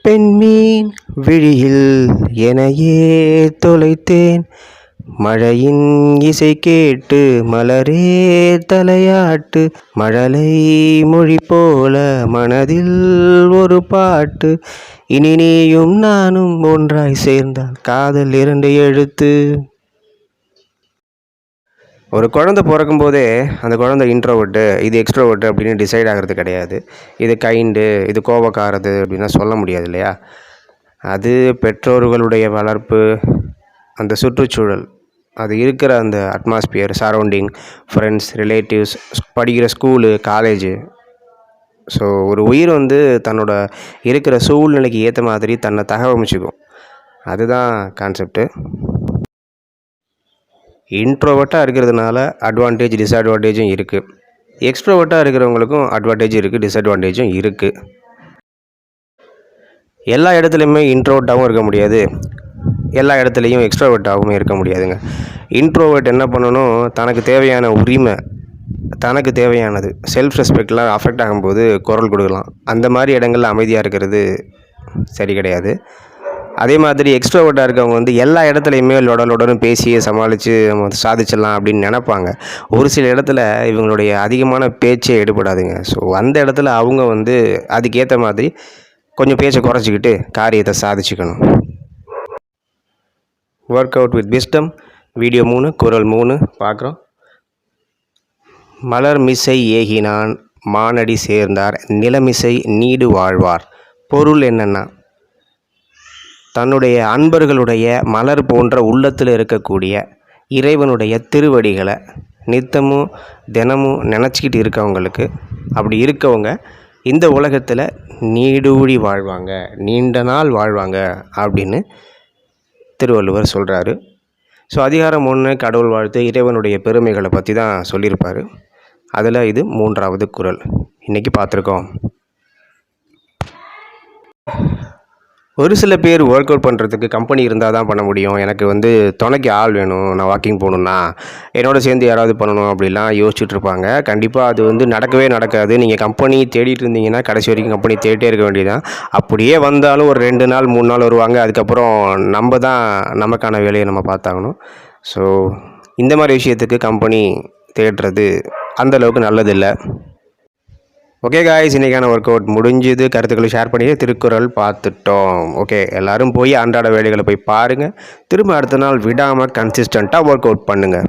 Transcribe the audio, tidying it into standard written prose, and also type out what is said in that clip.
பெண்மீன் விழியில் எனையே தொலைத்தேன், மழையின் இசை கேட்டு மலரே தலையாட்டு, மழலை மொழி போல மனதில் ஒரு பாட்டு, இனி நீயும் நானும் ஒன்றாய் சேர்ந்தால் காதல் 2 எழுத்து. ஒரு குழந்தை பிறக்கும் போதே அந்த குழந்தை இன்ட்ரோவர்ட்டு, இது எக்ஸ்ட்ரோவர்ட்டு அப்படின்னு டிசைட் ஆகிறது கிடையாது. இது கைண்டு, இது கோபக்காரது அப்படின்லாம் சொல்ல முடியாது இல்லையா? அது பெற்றோர்களுடைய வளர்ப்பு, அந்த சுற்றுச்சூழல், அது இருக்கிற அந்த அட்மாஸ்பியர், சரௌண்டிங், ஃப்ரெண்ட்ஸ், ரிலேட்டிவ்ஸ், படிக்கிற ஸ்கூலு, காலேஜு. ஸோ ஒரு உயிர் வந்து தன்னோட இருக்கிற சூழ்நிலைக்கு ஏற்ற மாதிரி தன்னை தகவமைச்சுக்கும். அதுதான் கான்செப்ட்டு. இன்ட்ரோவர்ட்டாக இருக்கிறதுனால அட்வான்டேஜ் டிஸ்அட்வான்டேஜும் இருக்குது. எக்ஸ்ட்ரோவர்ட்டாக இருக்கிறவங்களுக்கும் அட்வான்டேஜ் இருக்குது, டிஸ்அட்வான்டேஜும் இருக்குது. எல்லா இடத்துலையுமே இன்ட்ரோவர்ட்டாகவும் இருக்க முடியாது, எல்லா இடத்துலையும் எக்ஸ்ட்ரோவர்ட்டாகவும் இருக்க முடியாதுங்க. இன்ட்ரோவர்ட் என்ன பண்ணணும், தனக்கு தேவையான உரிமை, தனக்கு தேவையானது செல்ஃப் ரெஸ்பெக்ட்லாம் அஃபெக்ட் ஆகும்போது குரல் கொடுக்கலாம். அந்த மாதிரி இடங்களில் அமைதியாக இருக்கிறது சரி கிடையாது. அதே மாதிரி எக்ஸ்ட்ரோவர்ட்டாக இருக்கவங்க வந்து எல்லா இடத்துலையுமே லொடன்னு பேசி சமாளித்து நம்ம சாதிச்சிடலாம் அப்படின்னு நினப்பாங்க. ஒரு சில இடத்துல இவங்களுடைய அதிகமான பேச்சே எடுபடாதுங்க. ஸோ அந்த இடத்துல அவங்க வந்து அதுக்கேற்ற மாதிரி கொஞ்சம் பேச்சை குறைச்சிக்கிட்டு காரியத்தை சாதிச்சுக்கணும். Work out with wisdom video 3 Kural 3 பார்க்குறோம். மலர் மிசை ஏகினான் மானடி சேர்ந்தார், நிலமிசை நீடு வாழ்வார். பொருள் என்னென்னா, தன்னுடைய அன்பர்களுடைய மலர் போன்ற உள்ளத்தில் இருக்கக்கூடிய இறைவனுடைய திருவடிகளை நித்தமும் தினமும் நினச்சிக்கிட்டு இருக்கவங்களுக்கு, அப்படி இருக்கவங்க இந்த உலகத்தில் நீடூழி வாழ்வாங்க, நீண்ட நாள் வாழ்வாங்க அப்படின்னு திருவள்ளுவர் சொல்கிறாரு. ஸோ அதிகாரம் 1 கடவுள் வாழ்த்து, இறைவனுடைய பெருமைகளை பற்றி தான் சொல்லியிருப்பார். அதில் இது 3வது குறள் இன்றைக்கி பார்த்துருக்கோம். ஒரு சில பேர் ஒர்க் அவுட் பண்ணுறதுக்கு கம்பெனி இருந்தால் தான் பண்ண முடியும், எனக்கு வந்து துணைக்கு ஆள் வேணும், நான் வாக்கிங் போகணுன்னா என்னோட சேர்ந்து யாராவது பண்ணணும் அப்படிலாம் யோசிச்சுட்ருப்பாங்க. கண்டிப்பாக அது வந்து நடக்கவே நடக்காது. நீங்கள் கம்பெனி தேடிட்டு இருந்தீங்கன்னா கடைசி வரைக்கும் கம்பெனி தேடிட்டே இருக்க வேண்டியதான். அப்படியே வந்தாலும் ஒரு 2 நாள் 3 நாள் வருவாங்க, அதுக்கப்புறம் நம்ம தான் நமக்கான வேலையை நம்ம பார்த்தாகணும். ஸோ இந்த மாதிரி விஷயத்துக்கு கம்பெனி தேடுறது அந்தளவுக்கு நல்லதில்லை. ஓகே காய்ஸ், இன்றைக்கான ஒர்க் அவுட் முடிஞ்சுது. கருத்துக்களை ஷேர் பண்ணி திருக்குறள் பார்த்துட்டோம். ஓகே, எல்லோரும் போய் அன்றாட வேலைகளை போய் பாருங்கள். திரும்ப அடுத்த நாள் விடாமல் கன்சிஸ்டண்ட்டாக ஒர்க் அவுட் பண்ணுங்கள்.